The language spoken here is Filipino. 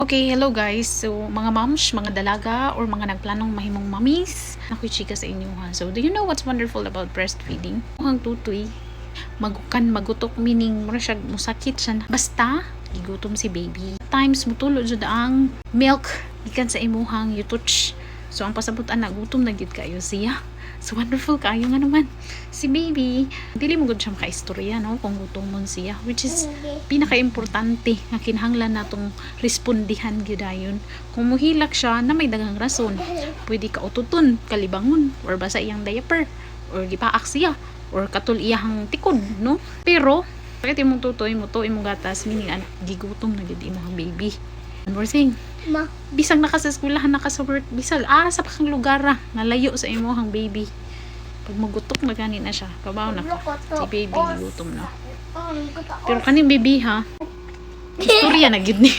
Okay, hello guys. So, mga moms, mga dalaga, or mga nagplanong mahimong mommies, ako'y chika sa inyo ha. So, do you know what's wonderful about breastfeeding? Ang tutoy, magutok, meaning mura siya, musakit siya. Basta, gigutom si baby. Times, mutulod jud ang milk, gikan sa imuhang you touch. So, ang pasabutan na, gutom na gid kayo siya. So, wonderful kayo nga naman. Si baby, dili mo gud siya makaistorya, no? Kung gutomon siya. Which is, pinaka-importante nga kinahanglan natong respondihan gyudayon. Kung muhilak siya na may daghang rason, pwede ka ututon, kalibangon, or basa iyang diaper, or gipaak siya, or katul iyang tikod, no? Pero, bakit imong tutoy mo to, imong gatas, meaning gigutom na gid imong baby. One more thing, bisang naka sa eskwelahan, naka sa work, bisag sa pakang lugar nga layo sa imong baby. Pag magutok na gani na siya, kabaw na si baby gutom na. Pero kaning baby ha, istorya na gid ni.